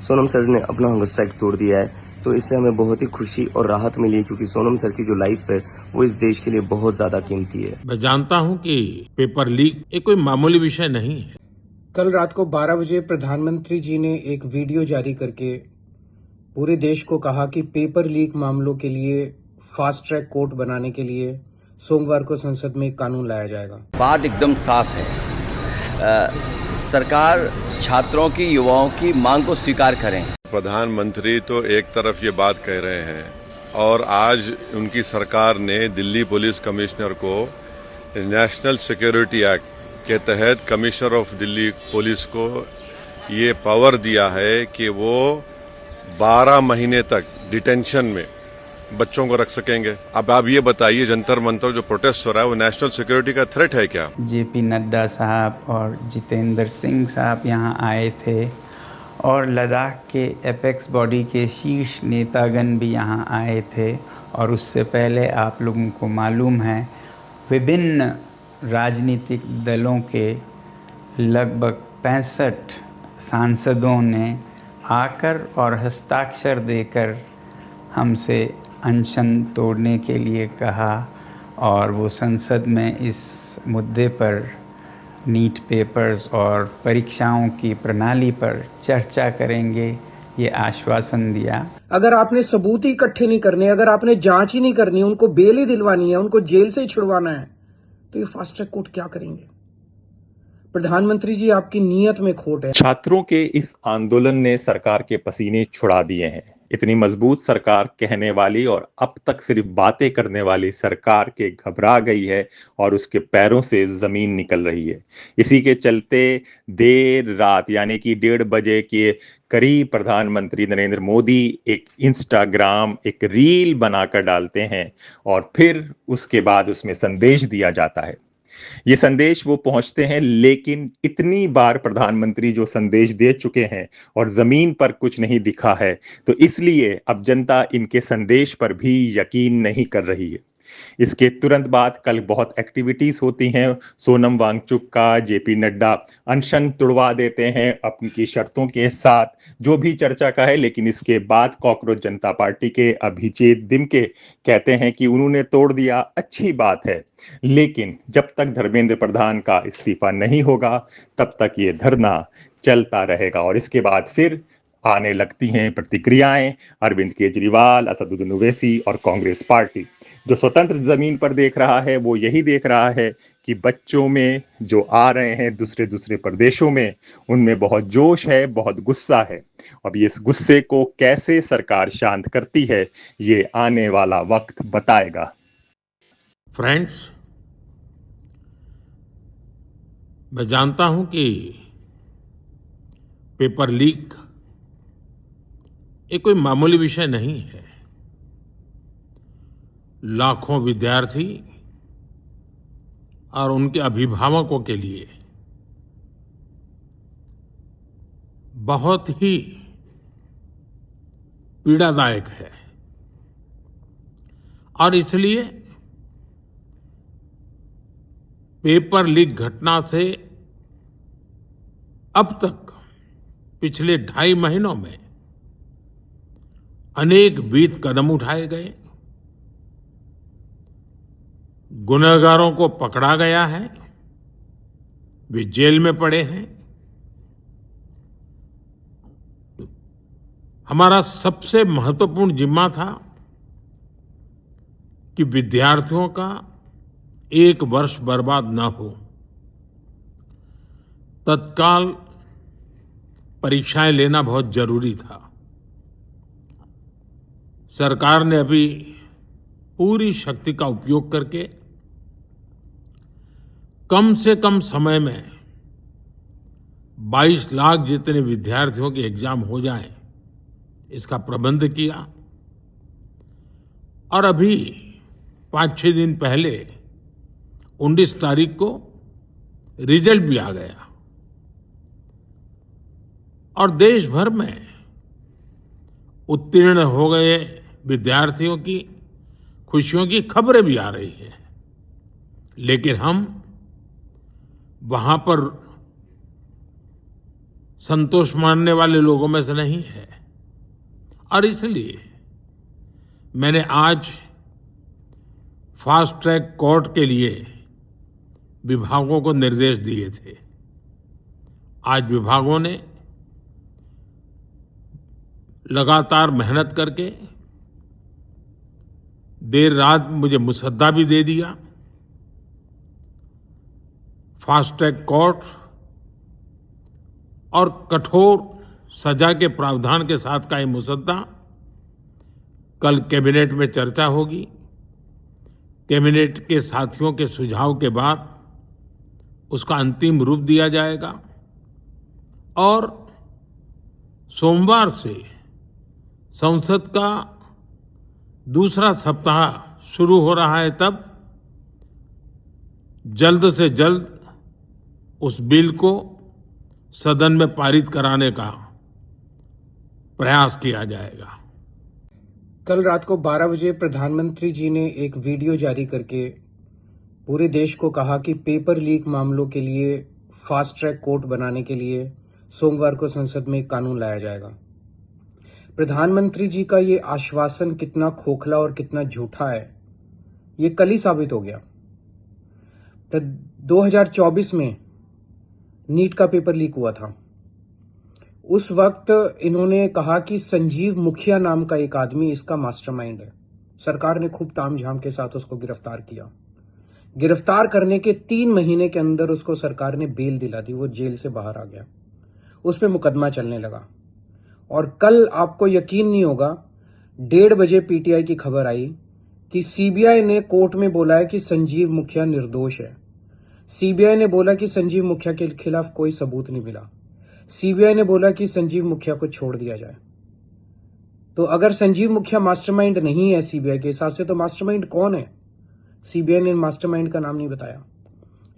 Sonam sir ने अपना hunger strike तोड़ दिया है। तो इससे हमें बहुत ही खुशी और राहत मिली है, क्योंकि सोनम सर की जो लाइफ है वो इस देश के लिए बहुत ज्यादा कीमती है। मैं जानता हूं कि पेपर लीक ये कोई मामूली विषय नहीं है। कल रात को 12 बजे प्रधानमंत्री जी ने एक वीडियो जारी करके पूरे देश को कहा कि पेपर लीक मामलों के लिए फास्ट ट्रैक कोर्ट बनाने के लिए सोमवार को संसद में एक कानून लाया जाएगा। बात एकदम साफ है। सरकार छात्रों की, युवाओं की मांग को स्वीकार करें। प्रधानमंत्री तो एक तरफ ये बात कह रहे हैं और आज उनकी सरकार ने दिल्ली पुलिस कमिश्नर को नेशनल सिक्योरिटी एक्ट के तहत कमिश्नर ऑफ दिल्ली पुलिस को ये पावर दिया है कि वो 12 महीने तक डिटेंशन में बच्चों को रख सकेंगे। अब आप ये बताइए, जंतर मंतर जो प्रोटेस्ट हो रहा है वो नेशनल सिक्योरिटी का थ्रेट है क्या? जेपी नड्डा साहब और जितेंद्र सिंह साहब यहाँ आए थे और लद्दाख के एपेक्स बॉडी के शीर्ष नेतागण भी यहाँ आए थे। और उससे पहले आप लोगों को मालूम है विभिन्न राजनीतिक दलों के लगभग 65 सांसदों ने आकर और हस्ताक्षर देकर हमसे अनशन तोड़ने के लिए कहा और वो संसद में इस मुद्दे पर नीट पेपर्स और परीक्षाओं की प्रणाली पर चर्चा करेंगे, ये आश्वासन दिया। अगर आपने सबूत ही इकट्ठे नहीं करने, अगर आपने जांच ही नहीं करनी, उनको बेल ही दिलवानी है, उनको जेल से ही छुड़वाना है, तो ये फास्ट ट्रैक कोर्ट क्या करेंगे? प्रधानमंत्री जी, आपकी नीयत में खोट है। छात्रों के इस आंदोलन ने सरकार के पसीने छुड़ा दिए हैं। इतनी मजबूत सरकार कहने वाली और अब तक सिर्फ बातें करने वाली सरकार के घबरा गई है और उसके पैरों से जमीन निकल रही है। इसी के चलते देर रात यानी कि 1:30 बजे के करीब प्रधानमंत्री नरेंद्र मोदी एक इंस्टाग्राम एक रील बनाकर डालते हैं और फिर उसके बाद उसमें संदेश दिया जाता है। ये संदेश वो पहुंचते हैं, लेकिन इतनी बार प्रधानमंत्री जो संदेश दे चुके हैं और जमीन पर कुछ नहीं दिखा है, तो इसलिए अब जनता इनके संदेश पर भी यकीन नहीं कर रही है। इसके तुरंत बाद कल बहुत एक्टिविटीज होती हैं। सोनम वांगचुक का जेपी नड्डा अनशन तुड़वा देते हैं अपनी शर्तों के साथ, जो भी चर्चा का है। लेकिन इसके बाद कॉकरोच जनता पार्टी के अभिजीत दिमके कहते हैं कि उन्होंने तोड़ दिया, अच्छी बात है, लेकिन जब तक धर्मेंद्र प्रधान का इस्तीफा नहीं होगा तब तक ये धरना चलता रहेगा। और इसके बाद फिर आने लगती हैं प्रतिक्रियाएं। अरविंद केजरीवाल, असदुद्दीन ओवैसी और कांग्रेस पार्टी जो स्वतंत्र जमीन पर देख रहा है वो यही देख रहा है कि बच्चों में जो आ रहे हैं दूसरे प्रदेशों में, उनमें बहुत जोश है, बहुत गुस्सा है। अब ये इस गुस्से को कैसे सरकार शांत करती है ये आने वाला वक्त बताएगा। फ्रेंड्स, मैं जानता हूं कि पेपर लीक ये कोई मामूली विषय नहीं है। लाखों विद्यार्थी और उनके अभिभावकों के लिए बहुत ही पीड़ादायक है और इसलिए पेपर लीक घटना से अब तक पिछले 2.5 महीनों में अनेक विध कदम उठाए गए, गुनहगारों को पकड़ा गया है, वे जेल में पड़े हैं। हमारा सबसे महत्वपूर्ण जिम्मा था कि विद्यार्थियों का 1 वर्ष बर्बाद न हो। तत्काल परीक्षाएं लेना बहुत जरूरी था। सरकार ने अभी पूरी शक्ति का उपयोग करके कम से कम समय में 22 लाख जितने विद्यार्थियों के एग्जाम हो जाएं, इसका प्रबंध किया। और अभी 5-6 दिन पहले 19 तारीख को रिजल्ट भी आ गया और देश भर में उत्तीर्ण हो गए विद्यार्थियों की खुशियों की खबरें भी आ रही हैं। लेकिन हम वहां पर संतोष मानने वाले लोगों में से नहीं है। और इसलिए मैंने आज फास्ट ट्रैक कोर्ट के लिए विभागों को निर्देश दिए थे। आज विभागों ने लगातार मेहनत करके देर रात मुझे मुसद्दा भी दे दिया। फास्ट ट्रैक कोर्ट और कठोर सजा के प्रावधान के साथ का ये मुसद्दा कल कैबिनेट में चर्चा होगी। कैबिनेट के साथियों के सुझाव के बाद उसका अंतिम रूप दिया जाएगा और सोमवार से संसद का दूसरा सप्ताह शुरू हो रहा है। तब जल्द से जल्द उस बिल को सदन में पारित कराने का प्रयास किया जाएगा। कल रात को 12 बजे प्रधानमंत्री जी ने एक वीडियो जारी करके पूरे देश को कहा कि पेपर लीक मामलों के लिए फास्ट ट्रैक कोर्ट बनाने के लिए सोमवार को संसद में एक कानून लाया जाएगा। प्रधानमंत्री जी का ये आश्वासन कितना खोखला और कितना झूठा है, ये कल ही साबित हो गया। 2024 में नीट का पेपर लीक हुआ था। उस वक्त इन्होंने कहा कि संजीव मुखिया नाम का एक आदमी इसका मास्टरमाइंड है। सरकार ने खूब तामझाम के साथ उसको गिरफ्तार किया। गिरफ्तार करने के 3 महीने के अंदर उसको सरकार ने बेल दिला दी। वो जेल से बाहर आ गया। उस पर मुकदमा चलने लगा। और कल आपको यकीन नहीं होगा, 1:30 बजे पीटीआई की खबर आई कि सीबीआई ने कोर्ट में बोला है कि संजीव मुखिया निर्दोष है। सीबीआई ने बोला कि संजीव मुखिया के खिलाफ कोई सबूत नहीं मिला। सीबीआई ने बोला कि संजीव मुखिया को छोड़ दिया जाए। तो अगर संजीव मुखिया मास्टरमाइंड नहीं है सीबीआई के हिसाब से, तो मास्टरमाइंड कौन है? सीबीआई ने मास्टरमाइंड का नाम नहीं बताया।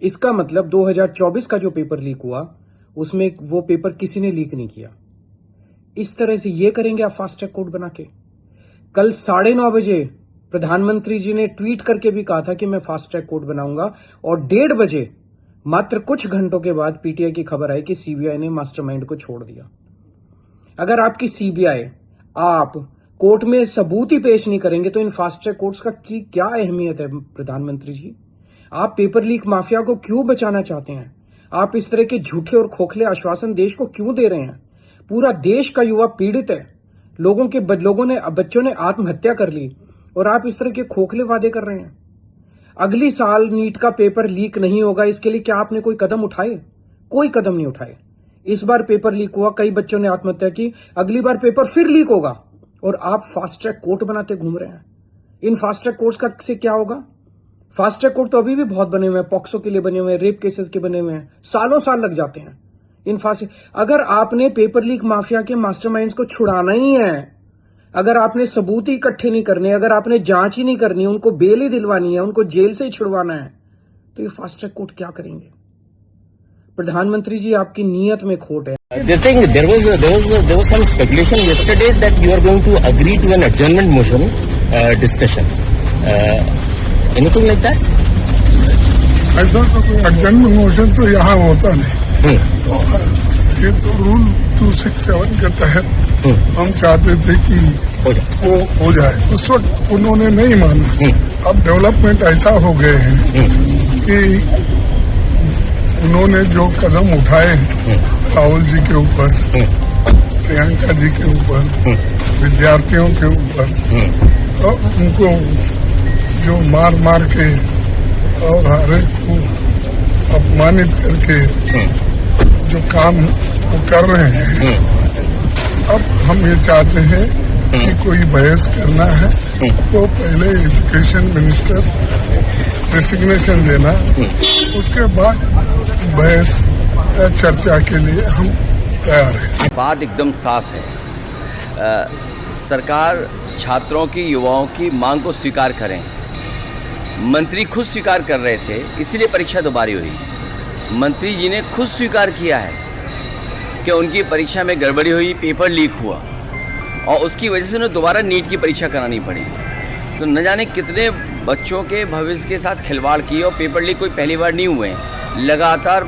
इसका मतलब 2024 का जो पेपर लीक हुआ उसमें वो पेपर किसी ने लीक नहीं किया। इस तरह से ये करेंगे आप फास्ट ट्रैक कोर्ट बना के? कल 9:30 बजे प्रधानमंत्री जी ने ट्वीट करके भी कहा था कि मैं फास्ट ट्रैक कोर्ट बनाऊंगा, और 1:30 बजे मात्र कुछ घंटों के बाद पीटीआई की खबर आई कि सीबीआई ने मास्टरमाइंड को छोड़ दिया। अगर आपकी सीबीआई आप कोर्ट में सबूत ही पेश नहीं करेंगे तो इन फास्ट ट्रैक कोर्ट्स का क्या अहमियत है? प्रधानमंत्री जी, आप पेपर लीक माफिया को क्यों बचाना चाहते हैं? आप इस तरह के झूठे और खोखले आश्वासन देश को क्यों दे रहे हैं? पूरा देश का युवा पीड़ित है। बच्चों ने आत्महत्या कर ली और आप इस तरह के खोखले वादे कर रहे हैं। अगली साल नीट का पेपर लीक नहीं होगा, इसके लिए क्या आपने कोई कदम उठाए? कोई कदम नहीं उठाए। इस बार पेपर लीक हुआ, कई बच्चों ने आत्महत्या की। अगली बार पेपर फिर लीक होगा और आप फास्ट ट्रैक कोर्ट बनाते घूम रहे हैं। इन फास्ट ट्रैक कोर्ट का से क्या होगा? फास्ट ट्रैक कोर्ट तो अभी भी बहुत बने हुए हैं, पॉक्सो के लिए बने हुए हैं, रेप केसेस के बने हुए हैं, सालों साल लग जाते हैं इन फास्ट। अगर आपने पेपर लीक माफिया के मास्टरमाइंड्स को छुड़ाना ही है, अगर आपने सबूत ही इकट्ठे नहीं करने, अगर आपने जांच ही नहीं करनी, उनको बेल ही दिलवानी है, उनको जेल से ही छुड़वाना है, तो ये फास्ट ट्रैक कोर्ट क्या करेंगे? प्रधानमंत्री जी, आपकी नीयत में खोट है। This thing, there was some speculation yesterday that you are going to agree to an adjournment motion discussion. Anything like that? ऐसा तो कोई adjournment motion तो यहाँ होता नहीं। तो ये तो रूल 267 के तहत हम चाहते थे कि वो हो जाए। उस वक्त उन्होंने नहीं माना। अब डेवलपमेंट ऐसा हो गए हैं कि उन्होंने जो कदम उठाए राहुल जी के ऊपर, प्रियंका जी के ऊपर, विद्यार्थियों के ऊपर, और उनको जो मार मार के और हर एक को अपमानित करके जो काम वो कर रहे हैं, अब हम ये चाहते हैं कि कोई बहस करना है तो पहले एजुकेशन मिनिस्टर रेसिग्नेशन देना, उसके बाद बहस या चर्चा के लिए हम तैयार हैं। बात एकदम साफ है। सरकार छात्रों की, युवाओं की मांग को स्वीकार करें। मंत्री खुद स्वीकार कर रहे थे, इसीलिए परीक्षा दोबारा हुई। मंत्री जी ने खुद स्वीकार किया है कि उनकी परीक्षा में गड़बड़ी हुई, पेपर लीक हुआ और उसकी वजह से उन्हें दोबारा नीट की परीक्षा करानी पड़ी। तो न जाने कितने बच्चों के भविष्य के साथ खिलवाड़ किए, और पेपर लीक कोई पहली बार नहीं हुए। लगातार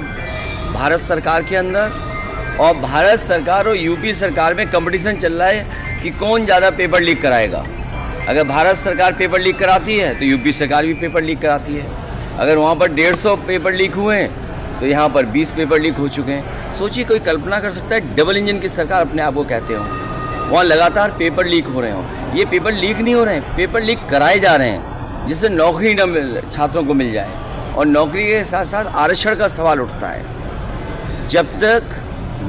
भारत सरकार के अंदर और भारत सरकार और यूपी सरकार में कंपटीशन चल रहा है कि कौन ज़्यादा पेपर लीक कराएगा। अगर भारत सरकार पेपर लीक कराती है तो यूपी सरकार भी पेपर लीक कराती है। अगर वहाँ पर 150 पेपर लीक हुए हैं तो यहाँ पर 20 पेपर लीक हो चुके हैं। सोचिए, कोई कल्पना कर सकता है डबल इंजन की सरकार अपने आप को कहते हो, वहाँ लगातार पेपर लीक हो रहे हों। ये पेपर लीक नहीं हो रहे हैं, पेपर लीक कराए जा रहे हैं जिससे नौकरी न छात्रों को मिल जाए। और नौकरी के साथ साथ आरक्षण का सवाल उठता है। जब तक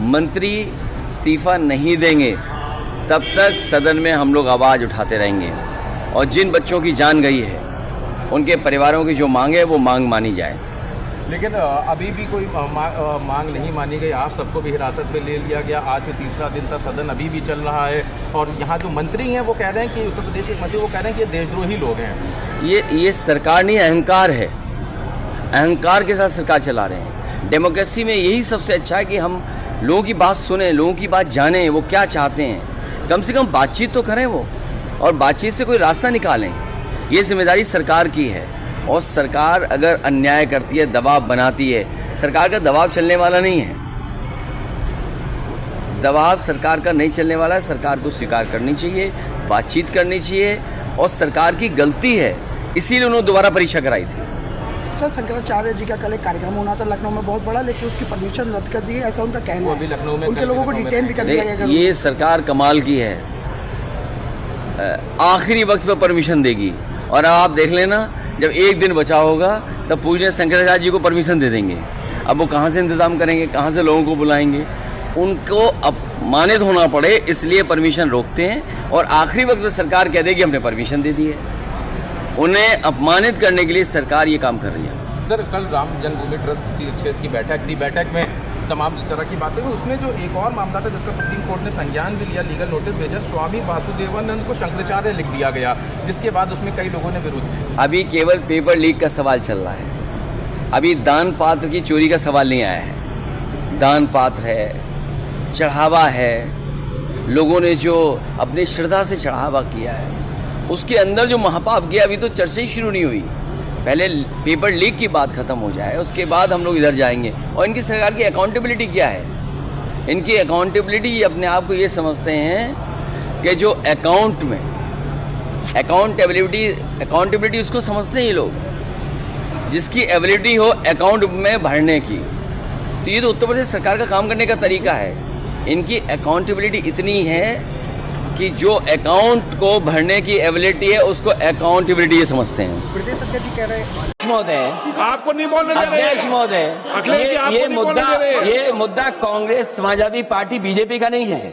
मंत्री इस्तीफा नहीं देंगे तब तक सदन में हम लोग आवाज़ उठाते रहेंगे और जिन बच्चों की जान गई है उनके परिवारों की जो मांग है वो मांग मानी जाए। लेकिन अभी भी कोई मांग नहीं मानी गई। आप सबको भी हिरासत में ले लिया गया। आज भी तीसरा दिन था, सदन अभी भी चल रहा है और यहाँ जो मंत्री हैं वो कह रहे हैं कि उत्तर प्रदेश के मंत्री वो कह रहे हैं कि ये देशद्रोही लोग हैं। ये सरकार नहीं, अहंकार है। अहंकार के साथ सरकार चला रहे हैं। डेमोक्रेसी में यही सबसे अच्छा है कि हम लोगों की बात सुने, लोगों की बात जाने, वो क्या चाहते हैं। कम से कम बातचीत तो करें वो, और बातचीत से कोई रास्ता निकालें। ये जिम्मेदारी सरकार की है। और सरकार अगर अन्याय करती है, दबाव बनाती है, सरकार का दबाव चलने वाला नहीं है। दबाव सरकार का नहीं चलने वाला है। सरकार को स्वीकार करनी चाहिए, बातचीत करनी चाहिए। और सरकार की गलती है, इसीलिए उन्होंने दोबारा परीक्षा कराई थी। सर, शंकराचार्य जी का कल एक कार्यक्रम होना था लखनऊ में बहुत बड़ा, लेकिन उसकी परमिशन रद्द कर दी है, ऐसा उनका कहना है। अभी लखनऊ में उनके लोगों को डिटेन भी कर दिया गया। ये सरकार कमाल की है, आखिरी वक्त पर परमिशन देगी। और आप देख लेना, जब एक दिन बचा होगा तब पूजनीय शंकराचार्य जी को परमिशन दे देंगे। अब वो कहाँ से इंतजाम करेंगे, कहाँ से लोगों को बुलाएंगे। उनको अपमानित होना पड़े इसलिए परमिशन रोकते हैं और आखिरी वक्त में सरकार कह देगी हमने परमिशन दे दी है। उन्हें अपमानित करने के लिए सरकार ये काम कर रही है। सर, कल राम जन्मभूमि ट्रस्ट क्षेत्र की बैठक थी। बैठक में तमाम तरह की बातें हुई। उसमें जो एक और मामला था जिसका सुप्रीम कोर्ट ने संज्ञान भी लिया, लीगल नोटिस भेजा, स्वामी वासुदेवानंद को शंकराचार्य लिख दिया गया, जिसके बाद उसमें कई लोगों ने विरोध किया। अभी केवल पेपर लीक का सवाल चल रहा है। अभी दान पात्र की चोरी का सवाल नहीं आया है। दान पात्र है, चढ़ावा है, लोगों ने जो अपनी श्रद्धा से चढ़ावा किया है, उसके अंदर जो महापाप किया, अभी तो चर्चा ही शुरू नहीं हुई। पहले पेपर लीक की बात खत्म हो जाए, उसके बाद हम लोग इधर जाएंगे। और इनकी सरकार की अकाउंटेबिलिटी क्या है? इनकी अकाउंटेबिलिटी अपने आप को ये समझते हैं कि जो अकाउंट में अकाउंटेबिलिटी उसको समझते हैं ये लोग, जिसकी एबिलिटी हो अकाउंट में भरने की। तो ये तो उत्तर प्रदेश सरकार का काम करने का तरीका है। इनकी अकाउंटेबिलिटी इतनी है कि जो अकाउंट को भरने की एबिलिटी है उसको अकाउंटेबिलिटी ये समझते हैं। प्रदेश अध्यक्ष जी कह रहे हैं महोदय, आपको नहीं बोलने दे रहे। अध्यक्ष महोदय, ये मुद्दा कांग्रेस, समाजवादी पार्टी, बीजेपी का नहीं है।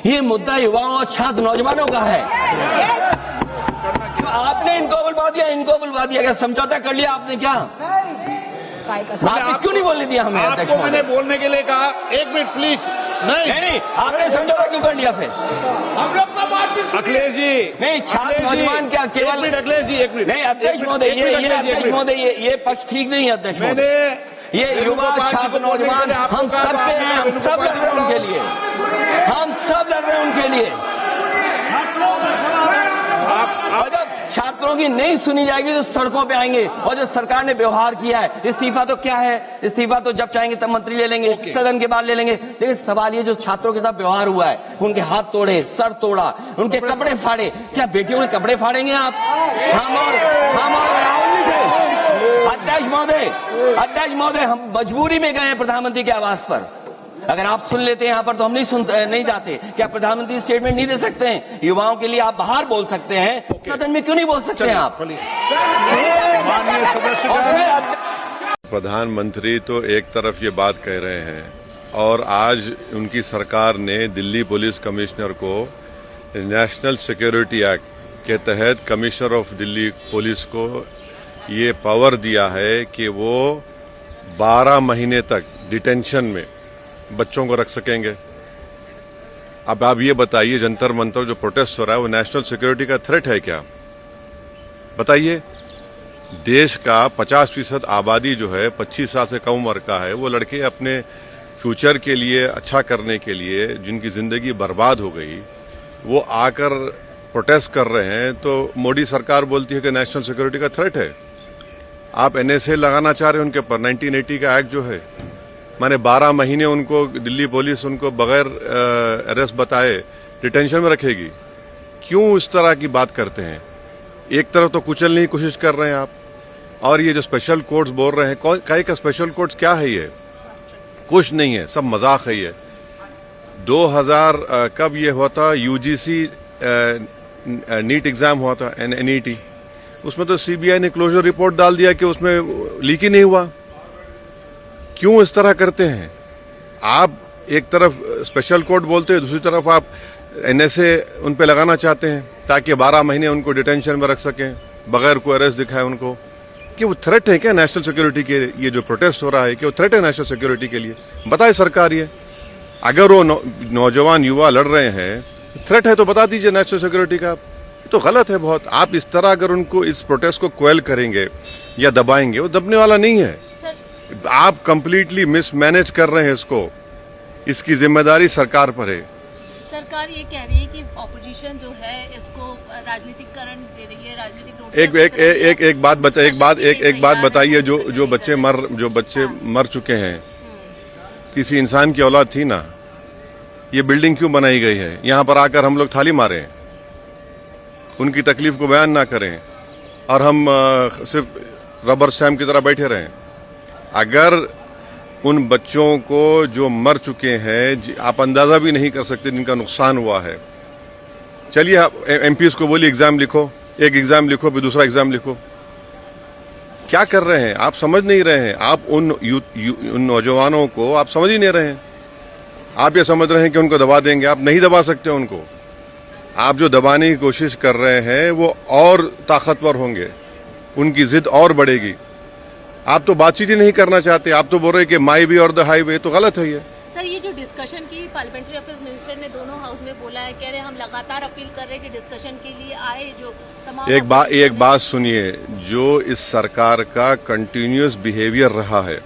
ये मुद्दा युवाओं और छात्र नौजवानों का है। आपने इनको बुलवा दिया, क्या समझौता कर लिया आपने? क्या आपने क्यों नहीं बोलने दिया हमें? अध्यक्ष, मैंने बोलने के लिए कहा। एक मिनट प्लीज। नहीं, आपने समझौता क्यों कर लिया फिर? हम लोग का बात अखिलेश जी नहीं, छात्र नौजवान क्या केवल? अखिलेश जी एक मिनट। नहीं अध्यक्ष महोदय, ये पक्ष ठीक नहीं है अध्यक्ष महोदय। ये युवा छात्र नौजवान हम सब के हैं, हम सब लड़ रहे हैं उनके लिए, हम सब लड़ रहे हैं उनके लिए। छात्रों की नहीं सुनी जाएगी तो सड़कों पे आएंगे। और जो सरकार ने व्यवहार किया है, इस्तीफा तो क्या है? इस्तीफा तो जब चाहेंगे तब मंत्री ले लेंगे, सदन के बाद ले लेंगे। लेकिन सवाल ये जो छात्रों के साथ व्यवहार हुआ है, उनके हाथ तोड़े, सर तोड़ा, उनके कपड़े फाड़े, क्या बेटियों के कपड़े फाड़ेंगे आप? हम और राहुल जी थे। अध्यक्ष महोदय, हम मजबूरी में गए हैं प्रधानमंत्री के आवास पर। अगर आप सुन लेते हैं यहाँ पर तो हम नहीं जाते। क्या प्रधानमंत्री स्टेटमेंट नहीं दे सकते हैं? युवाओं के लिए आप बाहर बोल सकते हैं, सदन में क्यों नहीं बोल सकते हैं आप? प्रधानमंत्री तो एक तरफ ये बात कह रहे हैं और आज उनकी सरकार ने दिल्ली पुलिस कमिश्नर को नेशनल सिक्योरिटी एक्ट के तहत कमिश्नर ऑफ दिल्ली पुलिस को ये पावर दिया है कि वो 12 महीने तक डिटेंशन में बच्चों को रख सकेंगे। अब आप ये बताइए, जंतर मंतर जो प्रोटेस्ट हो रहा है वो नेशनल सिक्योरिटी का थ्रेट है क्या? बताइए। देश का 50% आबादी जो है 25 साल से कम उम्र का है, वो लड़के अपने फ्यूचर के लिए, अच्छा करने के लिए, जिनकी जिंदगी बर्बाद हो गई, वो आकर प्रोटेस्ट कर रहे हैं। तो मोदी सरकार बोलती है कि नेशनल सिक्योरिटी का थ्रेट है। आप NSA लगाना चाह रहे हैं उनके ऊपर, 1980 का एक्ट जो है। माने 12 महीने उनको दिल्ली पुलिस उनको बगैर अरेस्ट बताए डिटेंशन में रखेगी। क्यों इस तरह की बात करते हैं? एक तरफ तो कुचलने की कोशिश कर रहे हैं आप, और ये जो स्पेशल कोर्ट्स बोल रहे हैं, कई का स्पेशल कोर्ट्स क्या है? ये कुछ नहीं है, सब मजाक है ये। 2000 कब ये हुआ था? यूजीसी नीट एग्जाम हुआ था, एनईटी, उसमें तो सीबीआई ने क्लोजर रिपोर्ट डाल दिया कि उसमें लीक ही नहीं हुआ। क्यों इस तरह करते हैं? आप एक तरफ स्पेशल कोर्ट बोलते हैं, दूसरी तरफ आप एनएसए उन पे लगाना चाहते हैं ताकि 12 महीने उनको डिटेंशन में रख सकें बगैर कोई अरेस्ट दिखाए उनको। कि वो थ्रेट है क्या नेशनल सिक्योरिटी के? ये जो प्रोटेस्ट हो रहा है कि वो थ्रेट है नेशनल सिक्योरिटी के लिए? बताए सरकार ये। अगर वो नौजवान युवा लड़ रहे हैं, थ्रेट है तो बता दीजिए नेशनल सिक्योरिटी का। तो गलत है बहुत। आप इस तरह अगर उनको इस प्रोटेस्ट को क्वेल करेंगे या दबाएंगे, वो दबने वाला नहीं है। आप कंप्लीटली मिसमैनेज कर रहे हैं इसको। इसकी जिम्मेदारी सरकार पर है। सरकार ये कह रही है कि ऑपोजिशन जो है इसको राजनीतिकरण दे रही है, राजनीतिक एक बात बताइए, जो बच्चे मर चुके हैं, किसी इंसान की औलाद थी ना, ये बिल्डिंग क्यों बनाई गई है? यहां पर आकर हम लोग थाली मारें, उनकी तकलीफ को बयान ना करें और हम सिर्फ रबर स्टैम्प की तरह बैठे रहें। अगर उन बच्चों को जो मर चुके हैं, आप अंदाजा भी नहीं कर सकते जिनका नुकसान हुआ है। चलिए आप एमपीज को बोलिए एग्जाम लिखो, एक एग्जाम लिखो फिर दूसरा एग्जाम लिखो। क्या कर रहे हैं? आप समझ नहीं रहे हैं। आप उन नौजवानों को आप समझ ही नहीं रहे हैं। आप ये समझ रहे हैं कि उनको दबा देंगे। आप नहीं दबा सकते उनको। आप जो दबाने की कोशिश कर रहे हैं वो और ताकतवर होंगे, उनकी जिद और बढ़ेगी। आप तो बातचीत ही नहीं करना चाहते। आप तो बोल रहे हैं कि माई वे और द हाईवे। तो गलत है ये। सर, ये जो डिस्कशन की पार्लियामेंट्री अफेयर्स मिनिस्टर ने दोनों हाउस में बोला है, कह रहे हैं हम लगातार अपील कर रहे हैं कि डिस्कशन के लिए आए। जो तमाम एक बात सुनिए, जो इस सरकार का कंटिन्यूअस बिहेवियर रहा है,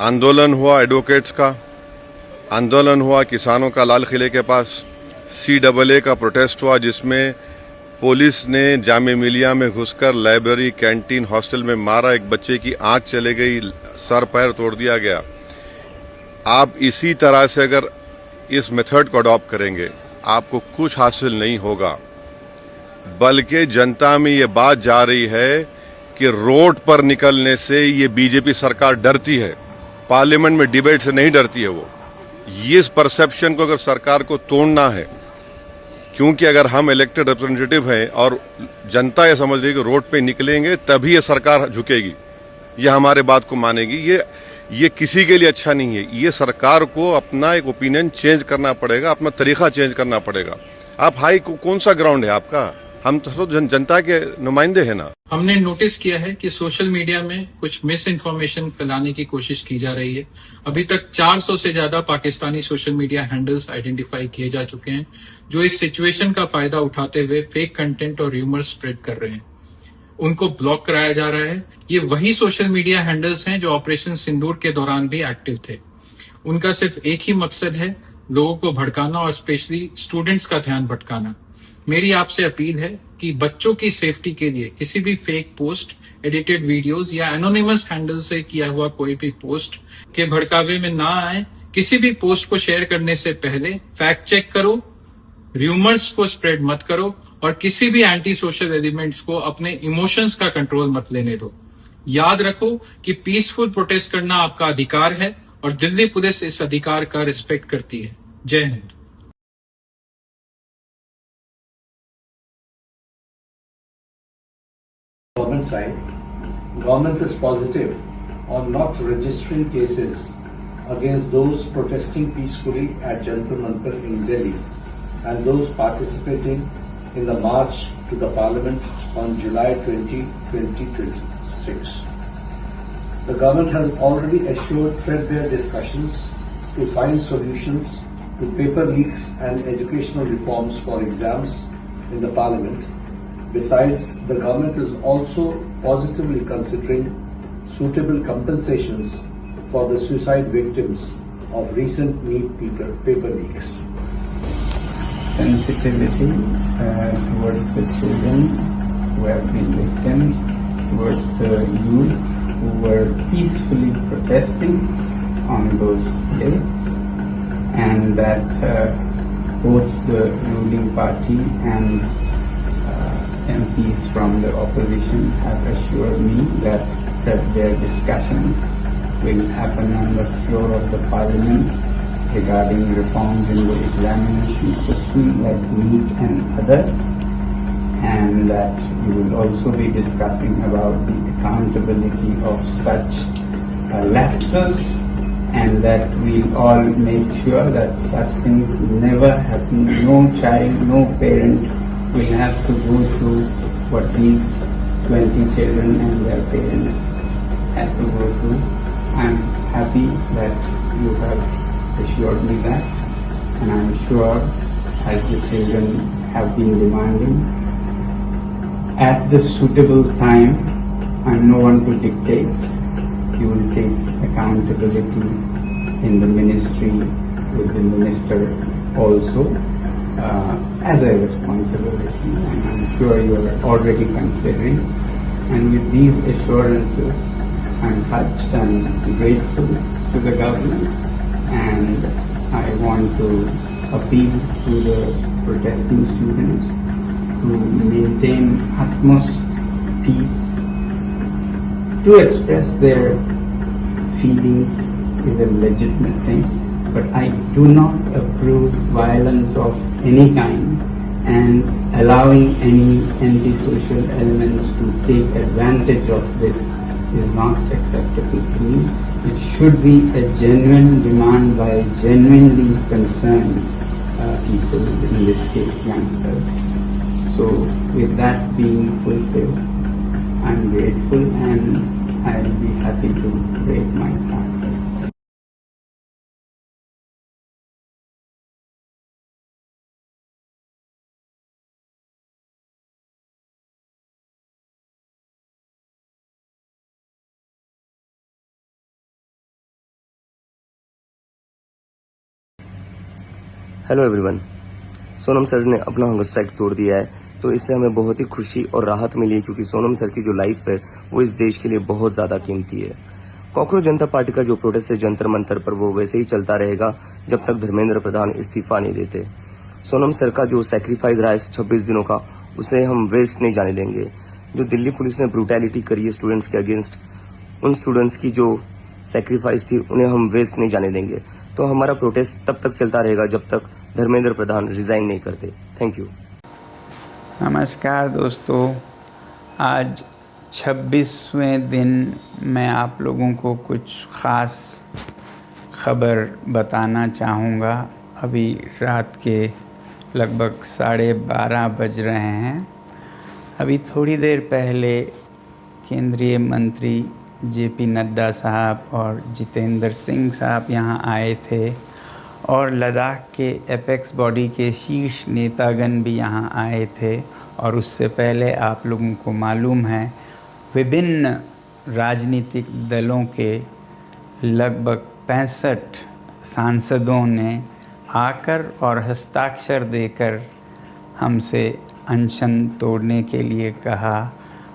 आंदोलन हुआ एडवोकेट्स का, आंदोलन हुआ किसानों का लाल किले के पास, CAA का प्रोटेस्ट हुआ जिसमें पुलिस ने जामे मिलिया में घुसकर लाइब्रेरी, कैंटीन, हॉस्टल में मारा, एक बच्चे की आंख चले गई, सर पैर तोड़ दिया गया। आप इसी तरह से अगर इस मेथड को अडॉप्ट करेंगे, आपको कुछ हासिल नहीं होगा। बल्कि जनता में ये बात जा रही है कि रोड पर निकलने से ये बीजेपी सरकार डरती है, पार्लियामेंट में डिबेट से नहीं डरती है वो। ये इस परसेप्शन को अगर सरकार को तोड़ना है, क्योंकि अगर हम इलेक्टेड रिप्रेजेंटेटिव हैं और जनता ये समझ रही है कि रोड पे निकलेंगे तभी ये सरकार झुकेगी, ये हमारे बात को मानेगी, ये किसी के लिए अच्छा नहीं है। ये सरकार को अपना एक ओपिनियन चेंज करना पड़ेगा, अपना तरीका चेंज करना पड़ेगा। आप हाई कौन सा ग्राउंड है आपका? हम तो जनता के नुमाइंदे हैं ना। हमने नोटिस किया है कि सोशल मीडिया में कुछ मिस इन्फॉर्मेशन फैलाने की कोशिश की जा रही है। अभी तक 400 से ज्यादा Pakistani social media handles identify किए जा चुके हैं जो इस सिचुएशन का फायदा उठाते हुए फेक कंटेंट और र्यूमर स्प्रेड कर रहे हैं। उनको ब्लॉक कराया जा रहा है। ये वही सोशल मीडिया हैंडल्स हैं जो ऑपरेशन सिंदूर के दौरान भी एक्टिव थे। उनका सिर्फ एक ही मकसद है, लोगों को भड़काना और स्पेशली स्टूडेंट्स का ध्यान भटकाना। मेरी आपसे अपील है कि बच्चों की सेफ्टी के लिए किसी भी फेक पोस्ट, एडिटेड वीडियोस या एनोनिमस हैंडल से किया हुआ कोई भी पोस्ट के भड़कावे में ना आए। किसी भी पोस्ट को शेयर करने से पहले फैक्ट चेक करो, र्यूमर्स को स्प्रेड मत करो और किसी भी एंटी सोशल एलिमेंट्स को अपने इमोशंस का कंट्रोल मत लेने दो। याद रखो कि पीसफुल प्रोटेस्ट करना आपका अधिकार है और दिल्ली पुलिस इस अधिकार का रिस्पेक्ट करती है। जय Hind. Government side, government is positive on not registering cases against those protesting peacefully at Jantar Mantar in Delhi and those participating in the march to the Parliament on July 20, 2026. The government has already assured threadbare discussions to find solutions to paper leaks and educational reforms for exams in the Parliament. Besides, the government is also positively considering suitable compensations for the suicide victims of recent NEET paper leaks. Sensitivity towards the children who have been victims towards the youth who were peacefully protesting on those dates, and that both the ruling party and MPs from the opposition have assured me that their discussions will happen on the floor of the parliament regarding reforms in the examination system like NEET and others, and that we will also be discussing about the accountability of such lapses, and that we'll all make sure that such things never happen. No child, no parent will have to go through what these 20 children and their parents had to go through. I'm happy that you have assured me that, and I'm sure, as the children have been demanding, at the suitable time, I'm no one to dictate, you will take accountability in the ministry with the minister also as a responsibility, and I'm sure you are already considering. And with these assurances, I'm touched and grateful to the government, and I want to appeal to the protesting students to maintain utmost peace. To express their feelings is a legitimate thing, but I do not approve violence of any kind, and allowing any antisocial elements to take advantage of this is not acceptable to me. It should be a genuine demand by genuinely concerned people, in this case youngsters. So with that being fulfilled, I'm grateful and I'll be happy to break my fast. Hello everyone. Sonam sir ने अपना hunger strike तोड़ दिया है, तो इससे हमें बहुत ही खुशी और राहत मिली है, क्योंकि सोनम सर की जो लाइफ है वो इस देश के लिए बहुत ज़्यादा कीमती है। कॉकरोच जनता पार्टी का जो प्रोटेस्ट है जंतर मंतर पर, वो वैसे ही चलता रहेगा जब तक धर्मेंद्र प्रधान इस्तीफा नहीं देते। सोनम सर का जो सैक्रिफाइस रहा है 26 दिनों का, उसे हम वेस्ट नहीं जाने देंगे। जो दिल्ली पुलिस ने ब्रूटैलिटी करी है स्टूडेंट्स के अगेंस्ट, उन स्टूडेंट्स की जो सैक्रिफाइस थी उन्हें हम वेस्ट नहीं जाने देंगे। तो हमारा प्रोटेस्ट तब तक चलता रहेगा जब तक धर्मेंद्र प्रधान रिजाइन नहीं करते। Thank you. नमस्कार दोस्तों, आज 26वें दिन मैं आप लोगों को कुछ ख़ास खबर बताना चाहूँगा। अभी रात के लगभग 12:30 बज रहे हैं। अभी थोड़ी देर पहले केंद्रीय मंत्री JP नड्डा साहब और जितेंद्र सिंह साहब यहाँ आए थे, और लद्दाख के एपेक्स बॉडी के शीर्ष नेतागण भी यहाँ आए थे। और उससे पहले आप लोगों को मालूम है, विभिन्न राजनीतिक दलों के लगभग 65 सांसदों ने आकर और हस्ताक्षर देकर हमसे अनशन तोड़ने के लिए कहा,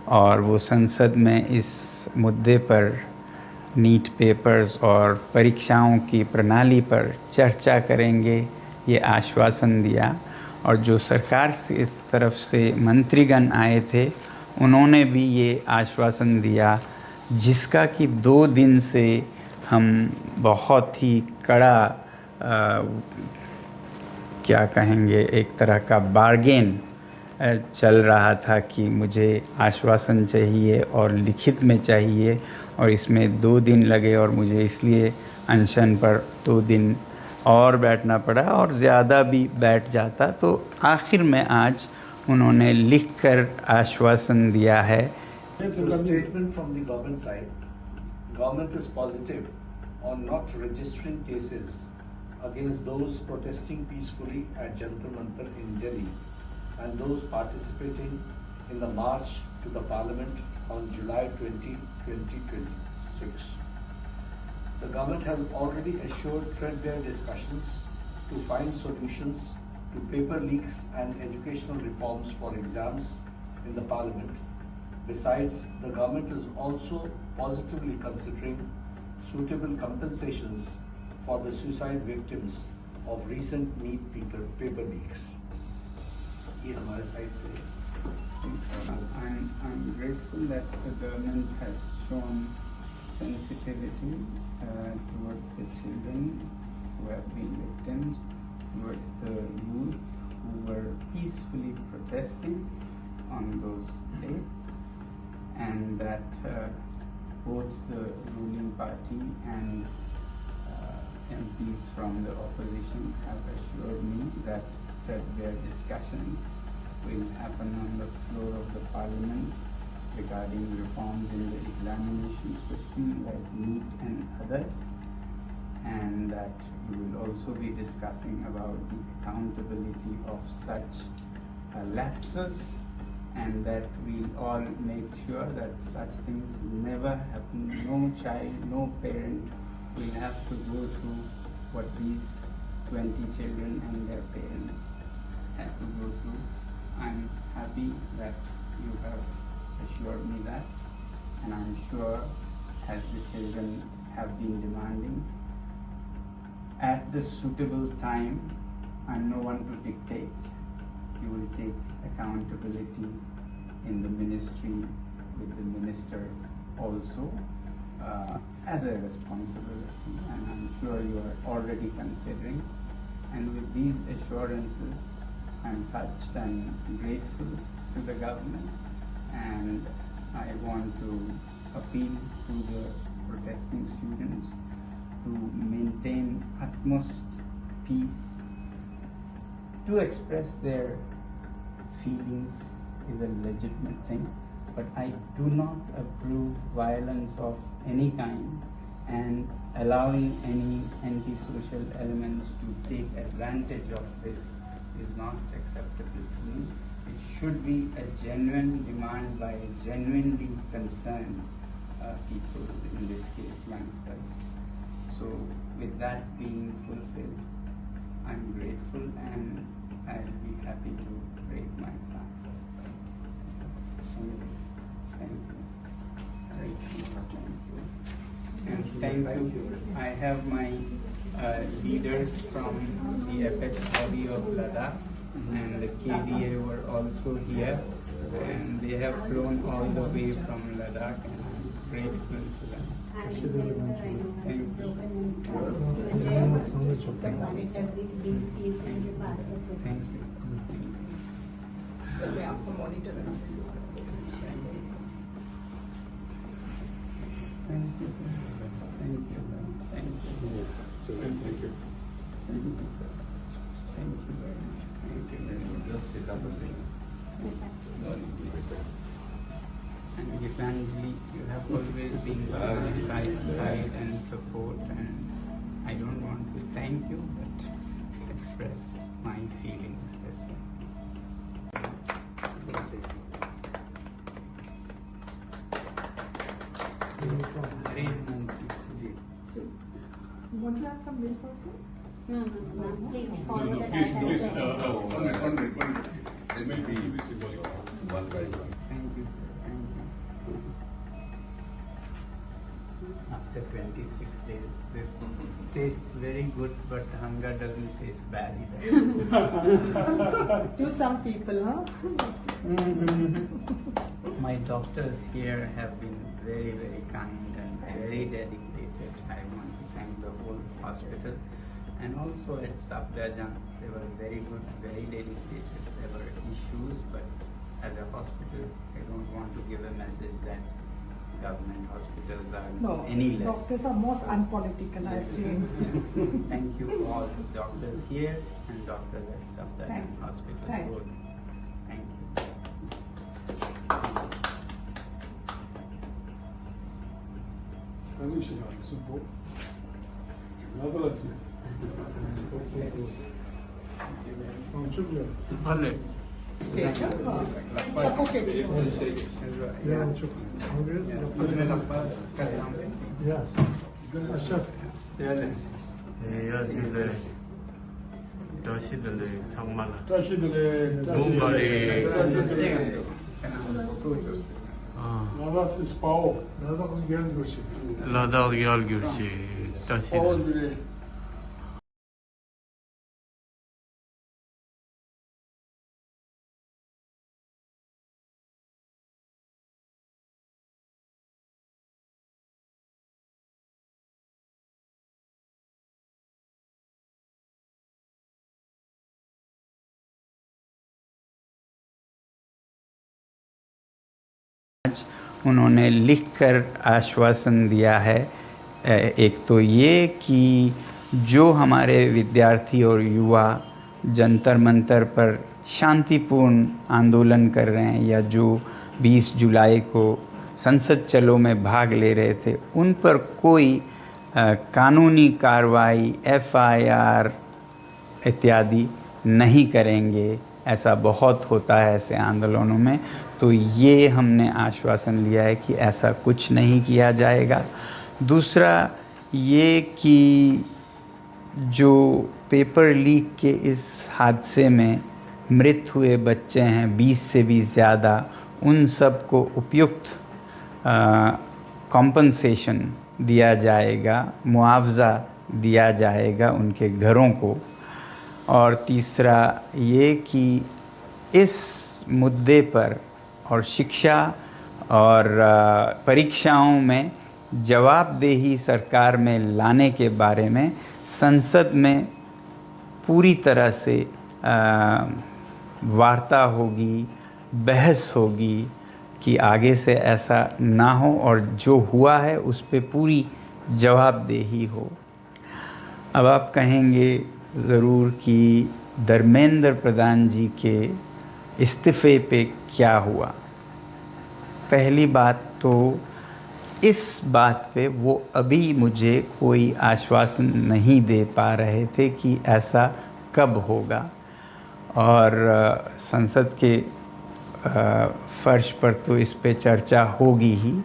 और वो संसद में इस मुद्दे पर नीट पेपर्स और परीक्षाओं की प्रणाली पर चर्चा करेंगे, ये आश्वासन दिया। और जो सरकार से इस तरफ से मंत्रीगण आए थे, उन्होंने भी ये आश्वासन दिया, जिसका कि 2 दिन से हम बहुत ही कड़ा क्या कहेंगे, एक तरह का बार्गेन चल रहा था कि मुझे आश्वासन चाहिए और लिखित में चाहिए, और इसमें 2 दिन लगे और मुझे इसलिए अनशन पर 2 दिन और बैठना पड़ा, और ज़्यादा भी बैठ जाता तो आखिर में आज उन्होंने लिखकर आश्वासन दिया है। Statement from the government side, government is positive on not registering cases against those protesting peacefully at Jantar Mantar in Delhi and those participating in the march to the parliament on July 20, 2026. The government has already assured threadbare discussions to find solutions to paper leaks and educational reforms for exams in the parliament, Besides, the government is also positively considering suitable compensations for the suicide victims of recent NEET paper leaks. ये हमारे side से I'm grateful that the government has shown sensitivity towards the children who have been victims, towards the youth who were peacefully protesting on those dates, and that both the ruling party and MPs from the opposition have assured me that their discussions will happen on the floor of the parliament regarding reforms in the examination system like NEET and others, and that we will also be discussing about the accountability of such lapses, and that we all make sure that such things never happen. No child, no parent will have to go through what these 20 children and their parents have to go through. I'm happy that you have assured me that, and I'm sure, as the children have been demanding, at the suitable time, and no one to dictate, you will take accountability in the ministry with the minister also as a responsibility, and I'm sure you are already considering. And with these assurances, I'm touched and grateful to the government, and I want to appeal to the protesting students to maintain utmost peace. To express their feelings is a legitimate thing, but I do not approve violence of any kind, and allowing any antisocial elements to take advantage of this is not acceptable to me. It should be a genuine demand by genuinely concerned people, in this case youngsters. So with that being fulfilled, I'm grateful, and I'll be happy to break my fast. Thank you. And thank you. I have my leaders from the apex body of Ladakh, and the KDA were also here, and they have flown all the way from Ladakh, and I'm grateful to them. Thank you. Thank you. Sir मैं आपको monitor Thank you, sir. Thank you, sir. Thank you. Thank you. Thank you, sir. Thank you very much. Thank you very much. Just sit up a bit. And Gitanji, you have always been by my side and support, and I don't want to thank you, but express my feelings as well. So, want to have some milk also? No. Please follow the guidelines. One minute. There may be visible one by one. Thank you, sir. Thank you. After 26 days, this tastes very good, but hunger doesn't taste bad either. To some people, huh? My doctors here have been very, very kind and very dedicated. I want to thank the whole hospital, and also at Safdarjung, they were very good, very dedicated. There were issues, but as a hospital, I don't want to give a message that government hospitals are any less. Doctors are most unpolitical, I've seen. Thank you all doctors here and doctors at Safdarjung Hospital. Thank you. Both. Thank you. Vale. Suffocating. Dla nas jest PO, dla rozdzielności. Lada 열교시 다시 PO उन्होंने लिखकर आश्वासन दिया है। एक तो ये कि जो हमारे विद्यार्थी और युवा जंतर मंतर पर शांतिपूर्ण आंदोलन कर रहे हैं या जो 20 जुलाई को संसद चलो में भाग ले रहे थे, उन पर कोई कानूनी कार्रवाई FIR इत्यादि नहीं करेंगे। ऐसा बहुत होता है ऐसे आंदोलनों में, तो ये हमने आश्वासन लिया है कि ऐसा कुछ नहीं किया जाएगा। दूसरा ये कि जो पेपर लीक के इस हादसे में मृत हुए बच्चे हैं 20 से भी ज़्यादा, उन सब को उपयुक्त कॉम्पनसेशन दिया जाएगा, मुआवज़ा दिया जाएगा उनके घरों को। और तीसरा ये कि इस मुद्दे पर और शिक्षा और परीक्षाओं में जवाबदेही सरकार में लाने के बारे में संसद में पूरी तरह से वार्ता होगी, बहस होगी कि आगे से ऐसा ना हो और जो हुआ है उस पे पूरी जवाबदेही हो। अब आप कहेंगे ज़रूर कि धर्मेंद्र प्रधान जी के इस्तीफ़े पे क्या हुआ। पहली बात तो इस बात पे वो अभी मुझे कोई आश्वासन नहीं दे पा रहे थे कि ऐसा कब होगा, और संसद के फर्श पर तो इस पे चर्चा होगी ही।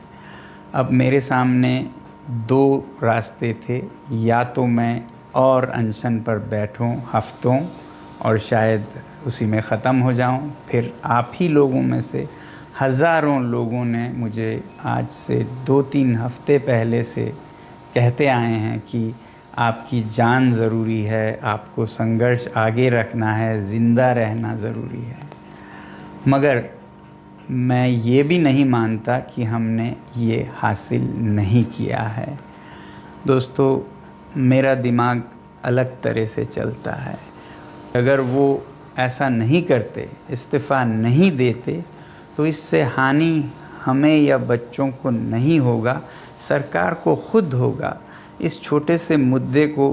अब मेरे सामने दो रास्ते थे, या तो मैं और अनशन पर बैठूं हफ्तों और शायद उसी में ख़त्म हो जाऊं। फिर आप ही लोगों में से हज़ारों लोगों ने मुझे आज से 2-3 हफ्ते पहले से कहते आए हैं कि आपकी जान ज़रूरी है, आपको संघर्ष आगे रखना है, ज़िंदा रहना ज़रूरी है। मगर मैं ये भी नहीं मानता कि हमने ये हासिल नहीं किया है। दोस्तों, मेरा दिमाग अलग तरह से चलता है। अगर वो ऐसा नहीं करते, इस्तीफ़ा नहीं देते, तो इससे हानि हमें या बच्चों को नहीं होगा, सरकार को खुद होगा। इस छोटे से मुद्दे को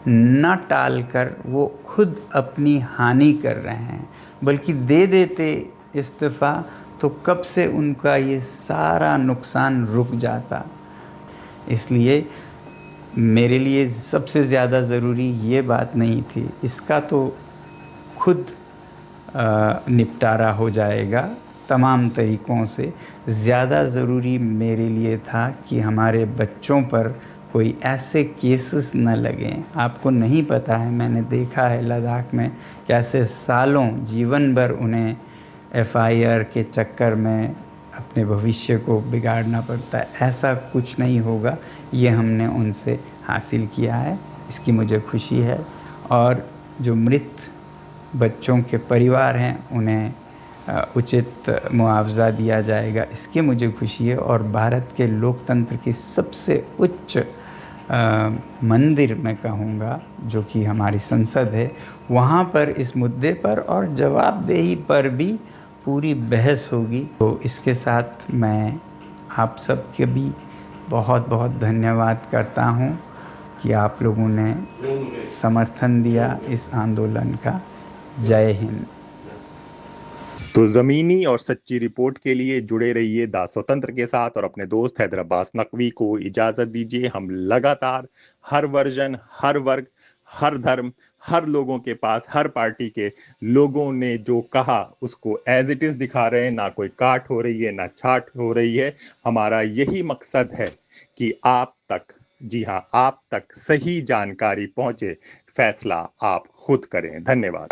न टालकर वो खुद अपनी हानि कर रहे हैं। बल्कि दे देते इस्तीफ़ा तो कब से उनका ये सारा नुकसान रुक जाता। इसलिए मेरे लिए सबसे ज़्यादा ज़रूरी ये बात नहीं थी, इसका तो खुद निपटारा हो जाएगा तमाम तरीक़ों से। ज़्यादा ज़रूरी मेरे लिए था कि हमारे बच्चों पर कोई ऐसे केसेस न लगें। आपको नहीं पता है, मैंने देखा है लद्दाख में कैसे सालों जीवन भर उन्हें FIR के चक्कर में अपने भविष्य को बिगाड़ना पड़ता है। ऐसा कुछ नहीं होगा, ये हमने उनसे हासिल किया है, इसकी मुझे खुशी है। और जो मृत बच्चों के परिवार हैं उन्हें उचित मुआवज़ा दिया जाएगा, इसकी मुझे खुशी है। और भारत के लोकतंत्र की सबसे उच्च मंदिर मैं कहूँगा, जो कि हमारी संसद है, वहाँ पर इस मुद्दे पर और जवाबदेही पर भी पूरी बहस होगी। तो इसके साथ मैं आप सबके भी बहुत बहुत धन्यवाद करता हूँ कि आप लोगों ने समर्थन दिया इस आंदोलन का। जय हिंद। तो ज़मीनी और सच्ची रिपोर्ट के लिए जुड़े रहिए दा स्वतंत्र के साथ और अपने दोस्त हैदर अब्बास नकवी को इजाज़त दीजिए। हम लगातार हर वर्जन, हर वर्ग, हर धर्म, हर लोगों के पास, हर पार्टी के लोगों ने जो कहा उसको एज इट इज़ दिखा रहे हैं। ना कोई काट हो रही है, ना छाट हो रही है। हमारा यही मकसद है कि आप तक, जी हाँ, आप तक सही जानकारी पहुंचे। फैसला आप खुद करें। धन्यवाद।